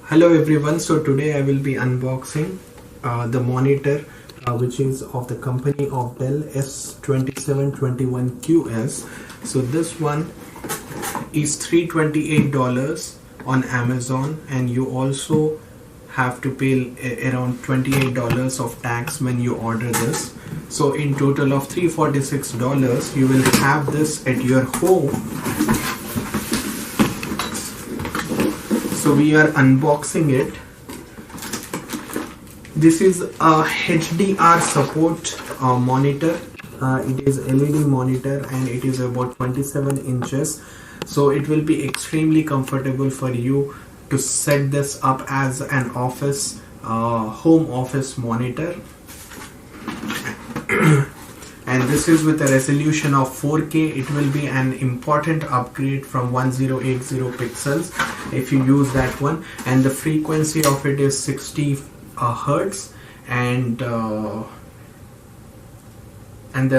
Hello everyone, so today I will be unboxing the monitor which is of the company of Dell S2721QS. So this one is $328 on Amazon, and you also have to pay around $28 of tax when you order this. So in total of $346 you will have this at your home. So we are unboxing it. This is a HDR support monitor. It is LED monitor and it is about 27 inches. So it will be extremely comfortable for you to set this up as an office, home office monitor. And this is with a resolution of 4K. It will be an important upgrade from 1080 pixels if you use that one, and the frequency of it is 60 Hertz, and the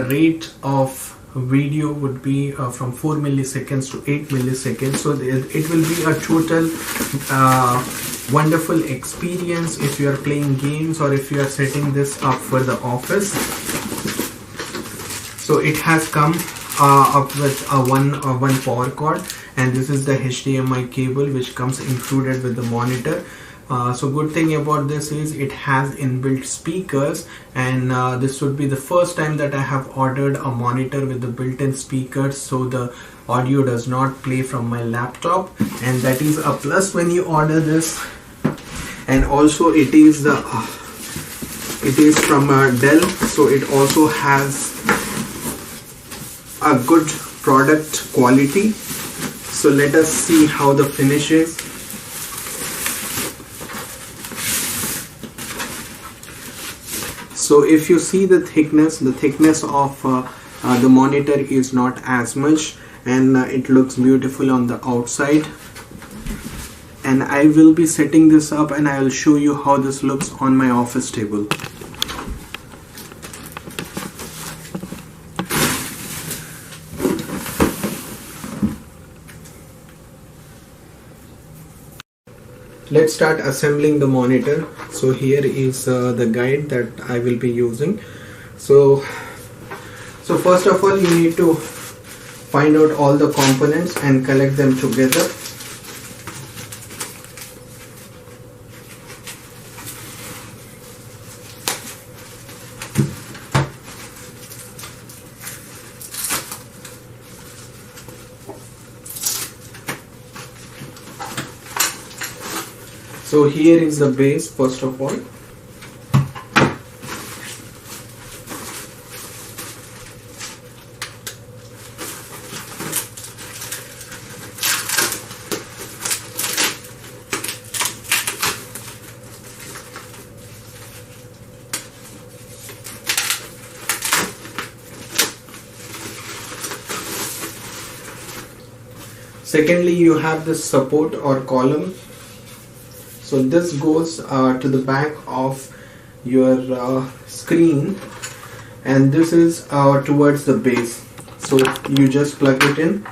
rate of video would be from 4 milliseconds to 8 milliseconds. So it will be a total wonderful experience if you are playing games or if you are setting this up for the office. So it has come up with one power cord, and this is the HDMI cable which comes included with the monitor. So good thing about this is it has inbuilt speakers, and this would be the first time that I have ordered a monitor with the built-in speakers, so the audio does not play from my laptop, and that is a plus when you order this. And also it is from Dell, so it also has a good product quality. So let us see how the finish is. So if you see the thickness of the monitor is not as much, and it looks beautiful on the outside. And I will be setting this up and I will show you how this looks on my office table. Let's start assembling the monitor. So here is the guide that I will be using. So first of all, you need to find out all the components and collect them together. So here is the base first of all. Secondly, you have this support or column. So this goes to the back of your screen, and this is towards the base. So you just plug it in,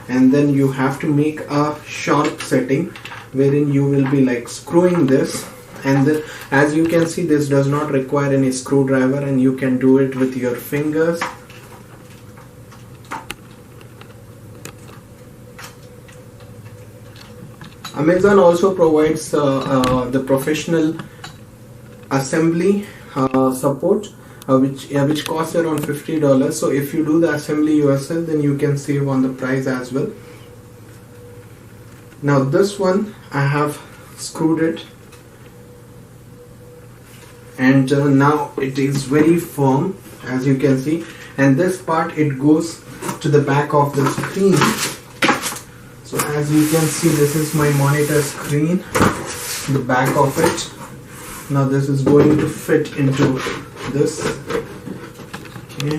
and then you have to make a sharp setting wherein you will be like screwing this, and then, as you can see, this does not require any screwdriver and you can do it with your fingers. Amazon also provides the professional assembly support, which costs around $50. So if you do the assembly yourself, then you can save on the price as well. Now this one I have screwed it, and now it is very firm, as you can see, and this part, it goes to the back of the screen. So as you can see, this is my monitor screen, the back of it. Now this is going to fit into this. Okay.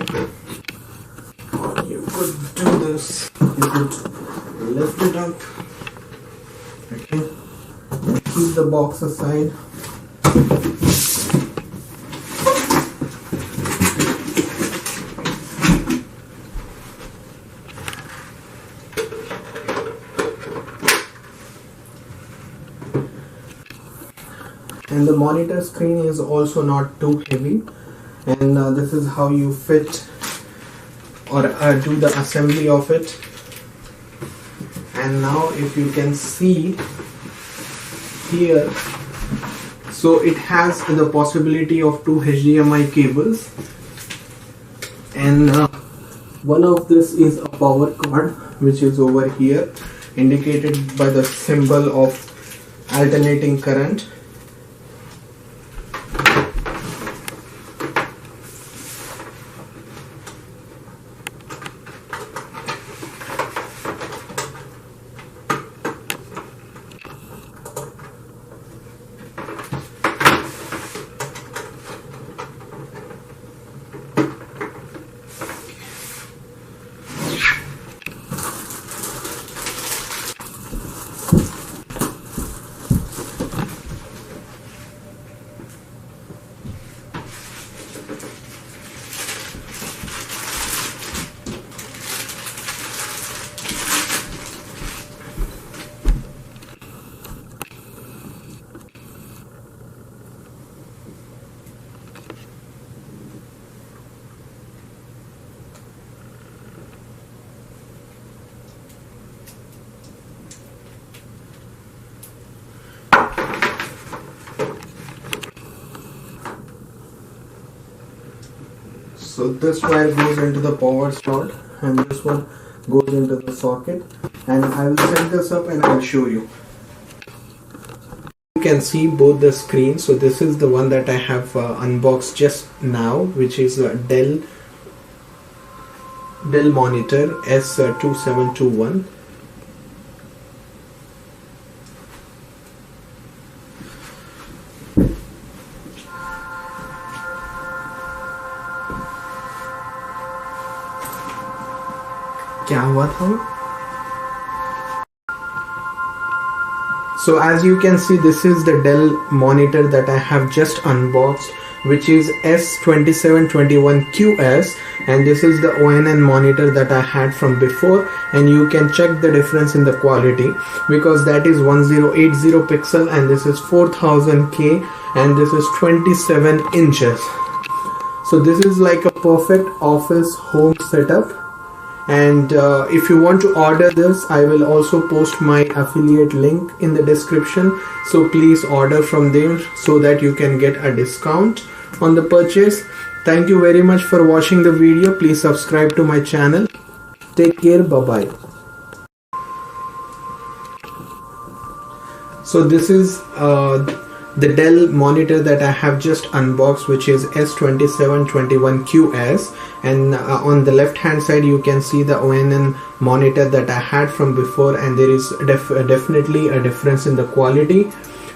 You could do this. You could lift it up. Okay. Keep the box aside. and the monitor screen is also not too heavy, and this is how you fit or do the assembly of it. And now if you can see here, so it has the possibility of 2 HDMI cables, and one of this is a power cord, which is over here indicated by the symbol of alternating current. So this wire goes into the power slot and this one goes into the socket, and I will set this up and I'll show you. You can see both the screens. So this is the one that I have unboxed just now, which is a Dell monitor S2721. क्या हुआ था? So as you can see, this is the Dell monitor that I have just unboxed, which is S2721QS, and this is the ONN monitor that I had from before, and you can check the difference in the quality, because that is 1080 pixel and this is 4000K and this is 27 inches. So this is like a perfect office home setup. And if you want to order this, I will also post my affiliate link in the description, so please order from there so that you can get a discount on the purchase. Thank you very much for watching the video. Please subscribe to my channel. Take care. Bye bye. So this is the Dell monitor that I have just unboxed, which is S2721QS, and on the left hand side you can see the ONN monitor that I had from before, and there is definitely a difference in the quality.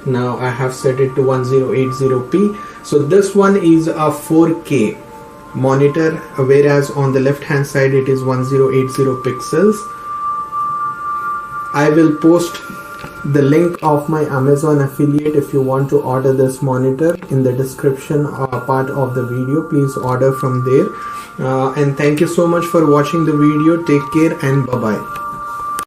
Now I have set it to 1080p. So this one is a 4K monitor, whereas on the left hand side it is 1080 pixels. I will post the link of my Amazon affiliate if you want to order this monitor in the description part of the video. Please order from there, and thank you so much for watching the video. Take care and bye bye.